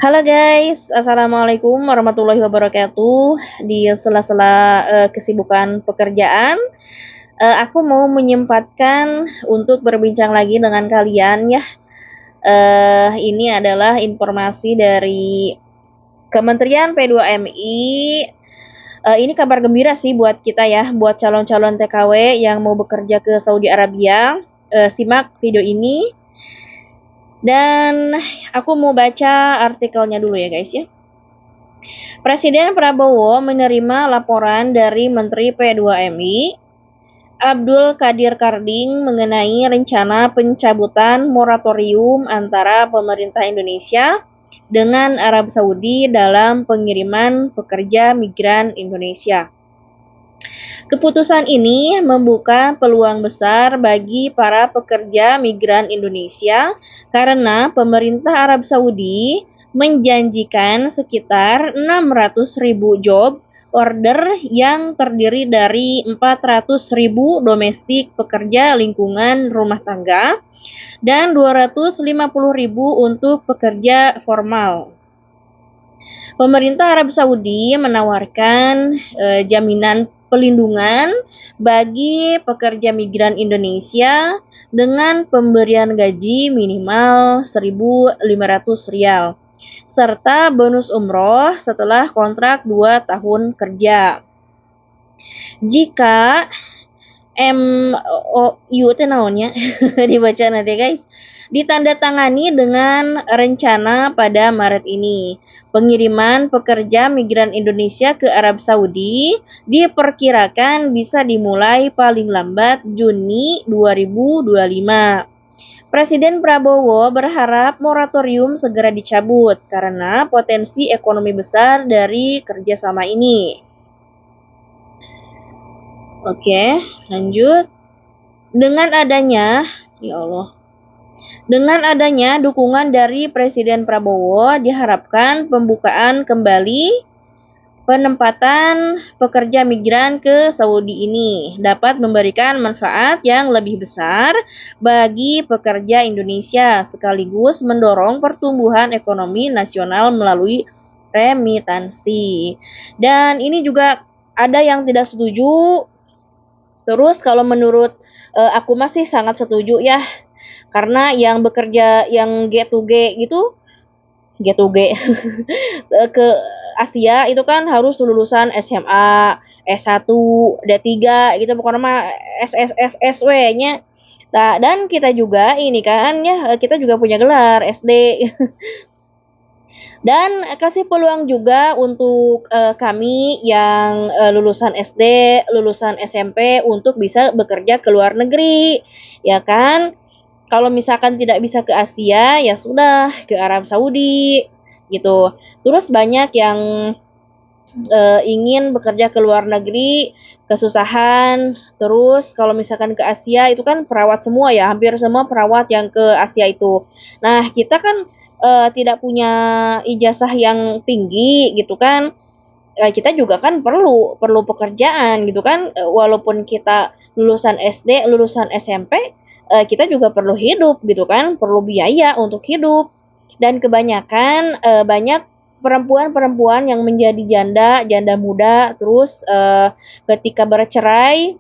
Halo guys, assalamualaikum warahmatullahi wabarakatuh. Di sela-sela kesibukan pekerjaan, aku mau menyempatkan untuk berbincang lagi dengan kalian ya. Ini adalah informasi dari Kementerian P2MI. Ini kabar gembira sih buat kita ya, buat calon-calon TKW yang mau bekerja ke Saudi Arabia. Simak video ini dan aku mau baca artikelnya dulu ya guys ya. Presiden Prabowo menerima laporan dari Menteri P2MI Abdul Qadir Karding mengenai rencana pencabutan moratorium antara pemerintah Indonesia dengan Arab Saudi dalam pengiriman pekerja migran Indonesia. Keputusan ini membuka peluang besar bagi para pekerja migran Indonesia karena pemerintah Arab Saudi menjanjikan sekitar 600.000 job order yang terdiri dari 400.000 domestik pekerja lingkungan rumah tangga dan 250.000 untuk pekerja formal. Pemerintah Arab Saudi menawarkan jaminan pelindungan bagi pekerja migran Indonesia dengan pemberian gaji minimal 1.500 rial serta bonus umroh setelah kontrak 2 tahun kerja. Jika MOU teh naonnya dibaca nanti guys, ditandatangani dengan rencana pada Maret ini. Pengiriman pekerja migran Indonesia ke Arab Saudi diperkirakan bisa dimulai paling lambat Juni 2025. Presiden Prabowo berharap moratorium segera dicabut karena potensi ekonomi besar dari kerjasama ini. Oke, lanjut. Dengan adanya, ya Allah, dengan adanya dukungan dari Presiden Prabowo diharapkan pembukaan kembali penempatan pekerja migran ke Saudi ini dapat memberikan manfaat yang lebih besar bagi pekerja Indonesia sekaligus mendorong pertumbuhan ekonomi nasional melalui remitansi. Dan ini juga ada yang tidak setuju. Terus kalau menurut aku masih sangat setuju ya. Karena yang bekerja yang G2G gitu, G2G ke Asia itu kan harus lulusan SMA, S1, D3 gitu pokoknya mah SSSW-nya. Nah, dan kita juga ini kan ya kita juga punya gelar SD. Dan kasih peluang juga untuk kami yang lulusan SD, lulusan SMP untuk bisa bekerja ke luar negeri, ya kan? Kalau misalkan tidak bisa ke Asia, ya sudah ke Arab Saudi gitu. Terus banyak yang ingin bekerja ke luar negeri, kesusahan. Terus kalau misalkan ke Asia itu kan perawat semua ya, hampir semua perawat yang ke Asia itu. Nah, kita kan tidak punya ijazah yang tinggi gitu kan. Kita juga kan perlu perlu pekerjaan gitu kan. Walaupun kita lulusan SD, lulusan SMP, kita juga perlu hidup gitu kan, perlu biaya untuk hidup. Dan kebanyakan banyak perempuan-perempuan yang menjadi janda, janda muda, terus ketika bercerai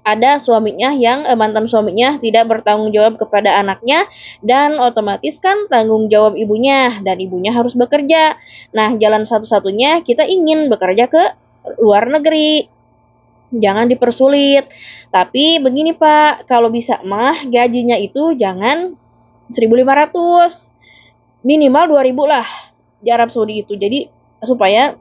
ada suaminya yang mantan suaminya tidak bertanggung jawab kepada anaknya dan otomatis kan tanggung jawab ibunya dan ibunya harus bekerja. Nah, jalan satu-satunya kita ingin bekerja ke luar negeri. Jangan dipersulit. Tapi begini Pak, kalau bisa mah gajinya itu jangan 1.500, minimal 2.000 lah di Arab Saudi itu. Jadi supaya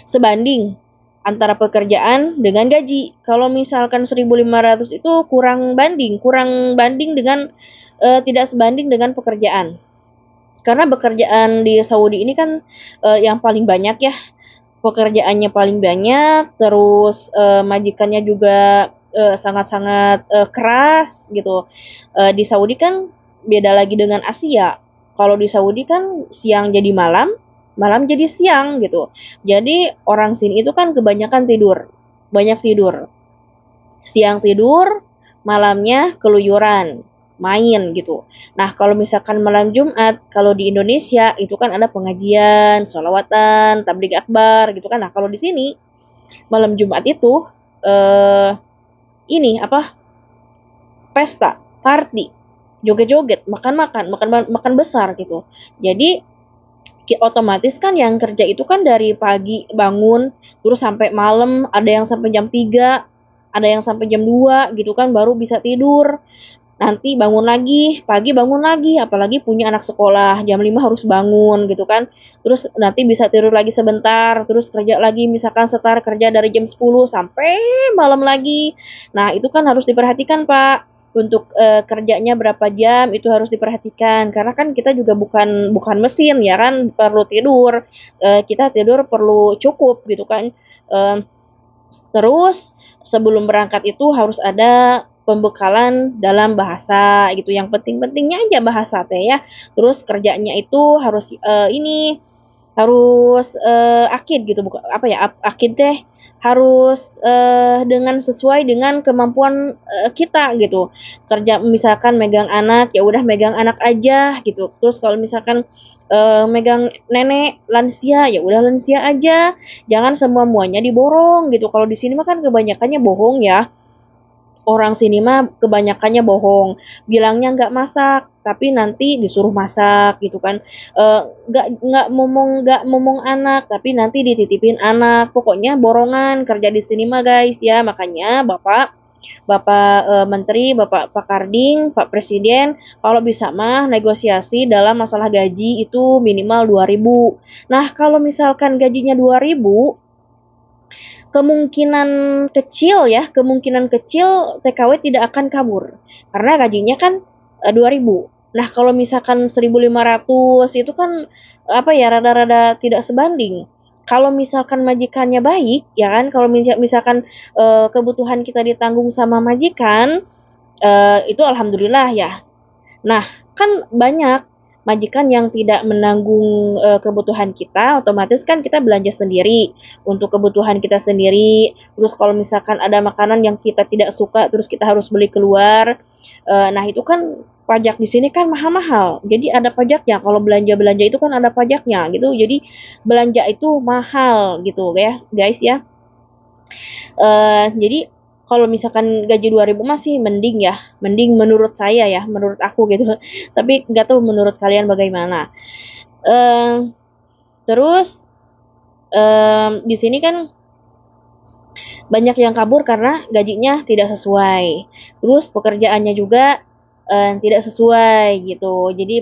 sebanding antara pekerjaan dengan gaji. Kalau misalkan 1.500 itu kurang banding dengan tidak sebanding dengan pekerjaan. Karena pekerjaan di Saudi ini kan yang paling banyak ya. Pekerjaannya paling banyak, terus majikannya juga sangat-sangat keras gitu. Di Saudi kan beda lagi dengan Asia. Kalau di Saudi kan siang jadi malam, malam jadi siang gitu. Jadi orang sini itu kan kebanyakan tidur, banyak tidur. Siang tidur, malamnya keluyuran. main gitu. Nah, kalau misalkan malam Jumat, kalau di Indonesia itu kan ada pengajian, sholawatan, tabligh akbar gitu kan. Nah, kalau di sini malam Jumat itu eh ini apa? Pesta, party, joget-joget, makan-makan, makan besar gitu. Jadi otomatis kan yang kerja itu kan dari pagi bangun terus sampai malam, ada yang sampai jam 3, ada yang sampai jam 2 gitu kan baru bisa tidur. Nanti bangun lagi, pagi bangun lagi, apalagi punya anak sekolah, jam 5 harus bangun gitu kan. Terus nanti bisa tidur lagi sebentar, terus kerja lagi, misalkan setar kerja dari jam 10 sampai malam lagi. Nah, itu kan harus diperhatikan, Pak. Untuk kerjanya berapa jam itu harus diperhatikan karena kan kita juga bukan mesin ya kan, perlu tidur. Kita tidur perlu cukup gitu kan. Eh, Terus sebelum berangkat itu harus ada pembekalan dalam bahasa gitu. Yang penting-pentingnya aja bahasa teh ya. Terus kerjanya itu harus ini harus akid gitu, bukan apa ya, akid teh harus dengan sesuai dengan kemampuan kita gitu. Kerja misalkan megang anak, ya udah megang anak aja gitu. Terus kalau misalkan megang nenek lansia, ya udah lansia aja. Jangan semua muanya diborong gitu. Kalau di sini mah kan kebanyakannya bohong ya. Orang sini mah kebanyakannya bohong, bilangnya nggak masak, tapi nanti disuruh masak gitu kan. Nggak momong anak, tapi nanti dititipin anak. Pokoknya borongan kerja di sini mah guys ya. Makanya bapak bapak menteri, bapak Pak Karding, Pak Presiden, kalau bisa mah negosiasi dalam masalah gaji itu minimal 2.000. Nah, kalau misalkan gajinya 2.000, kemungkinan kecil TKW tidak akan kabur karena gajinya kan 2.000. Nah, kalau misalkan 1.500 itu kan apa ya, rada-rada tidak sebanding. Kalau misalkan majikannya baik, ya kan, kalau misalkan kebutuhan kita ditanggung sama majikan, itu alhamdulillah ya. Nah, kan banyak majikan yang tidak menanggung kebutuhan kita, otomatis kan kita belanja sendiri untuk kebutuhan kita sendiri. Terus kalau misalkan ada makanan yang kita tidak suka, terus kita harus beli keluar. Nah, itu kan pajak di sini kan mahal-mahal. Jadi ada pajaknya. Kalau belanja-belanja itu kan ada pajaknya gitu. Jadi belanja itu mahal gitu, guys, guys ya. Jadi kalau misalkan gaji 2.000 masih mending ya, mending menurut saya ya, menurut aku gitu. Tapi nggak tahu menurut kalian bagaimana. Eh, Terus di sini kan banyak yang kabur karena gajinya tidak sesuai. Terus pekerjaannya juga tidak sesuai gitu. Jadi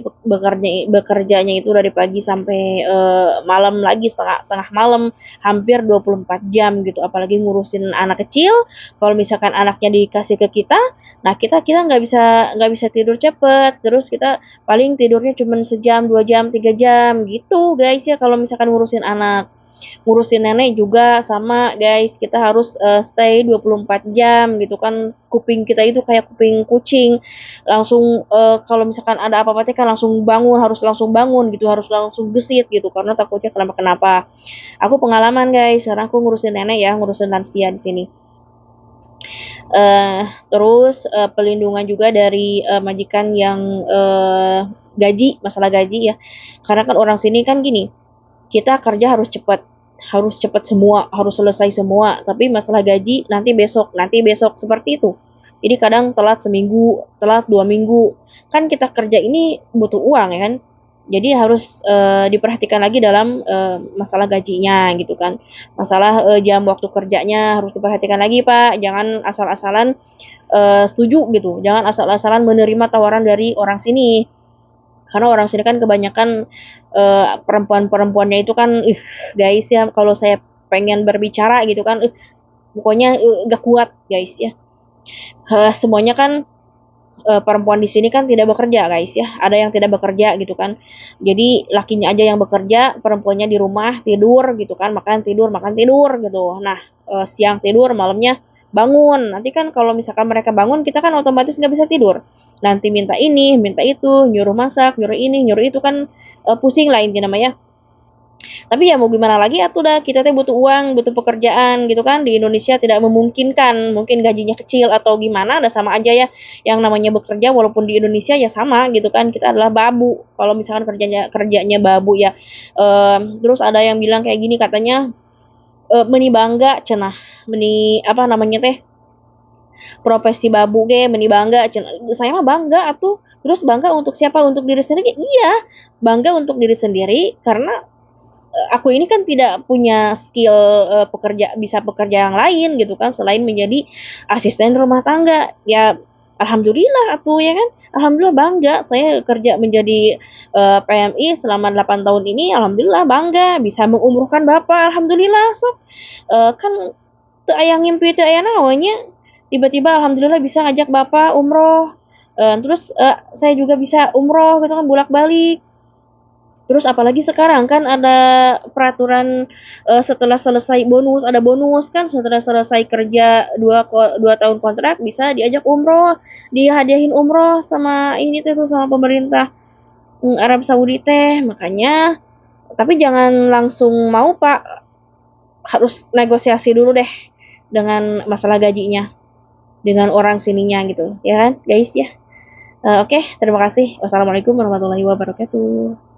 bekerjanya itu dari pagi sampai malam lagi, tengah malam, hampir 24 jam gitu. Apalagi ngurusin anak kecil, kalau misalkan anaknya dikasih ke kita, nah kita nggak bisa tidur cepet. Terus kita paling tidurnya cuma sejam, 2 jam, 3 jam gitu guys ya, kalau misalkan ngurusin anak. Ngurusin nenek juga sama guys, kita harus stay 24 jam gitu kan. Kuping kita itu kayak kuping kucing, langsung kalau misalkan ada apa-apa kan langsung bangun, harus langsung bangun gitu, harus langsung gesit gitu karena takutnya kenapa-kenapa. Aku pengalaman guys, karena aku ngurusin nenek ya, ngurusin lansia di sini. Terus pelindungan juga dari majikan yang masalah gaji ya. Karena kan orang sini kan gini, kita kerja harus cepat semua, harus selesai semua. Tapi masalah gaji nanti besok seperti itu. Jadi kadang telat seminggu, telat 2 minggu. Kan kita kerja ini butuh uang ya kan. Jadi harus diperhatikan lagi dalam masalah gajinya gitu kan. Masalah jam waktu kerjanya harus diperhatikan lagi Pak. Jangan asal-asalan setuju gitu. Jangan asal-asalan menerima tawaran dari orang sini. Karena orang sini kan kebanyakan perempuan-perempuannya itu kan guys ya, kalau saya pengen berbicara gitu kan pokoknya gak kuat guys ya. Semuanya kan perempuan di sini kan tidak bekerja guys ya, ada yang tidak bekerja gitu kan. Jadi lakinya aja yang bekerja, perempuannya di rumah tidur gitu kan, makan tidur gitu. Nah, siang tidur, malamnya bangun. Nanti kan kalau misalkan mereka bangun, kita kan otomatis nggak bisa tidur. Nanti minta ini minta itu, nyuruh masak, nyuruh ini nyuruh itu kan pusing lah intinya namanya. Tapi ya mau gimana lagi atuh dah, kita teh butuh uang, butuh pekerjaan gitu kan. Di Indonesia tidak memungkinkan, mungkin gajinya kecil atau gimana, ada sama aja ya. Yang namanya bekerja walaupun di Indonesia ya sama gitu kan. Kita adalah babu. Kalau misalkan kerjanya babu ya. Terus ada yang bilang kayak gini katanya, meni bangga cenah, meni apa namanya teh, profesi babu ge meni bangga cenah. Saya mah bangga atuh. Terus bangga untuk siapa? Untuk diri sendiri? Iya, bangga untuk diri sendiri karena aku ini kan tidak punya skill bisa pekerja yang lain gitu kan selain menjadi asisten rumah tangga. Ya alhamdulillah atuh ya kan. Alhamdulillah bangga saya kerja menjadi PMI selama 8 tahun ini. Alhamdulillah bangga bisa mengumrohkan Bapak. Alhamdulillah sok kan teu aya ngimpi teu aya naonnya. Tiba-tiba alhamdulillah bisa ngajak Bapak umroh. Terus saya juga bisa umroh gitu kan bolak-balik. Terus apalagi sekarang kan ada peraturan setelah selesai bonus, ada bonus kan setelah selesai kerja 2 tahun kontrak bisa diajak umroh, dihadiahin umroh sama ini tuh sama pemerintah Arab Saudi teh. Makanya tapi jangan langsung mau Pak, harus negosiasi dulu deh dengan masalah gajinya dengan orang sininya gitu ya kan guys ya. Oke, terima kasih. Wassalamualaikum warahmatullahi wabarakatuh.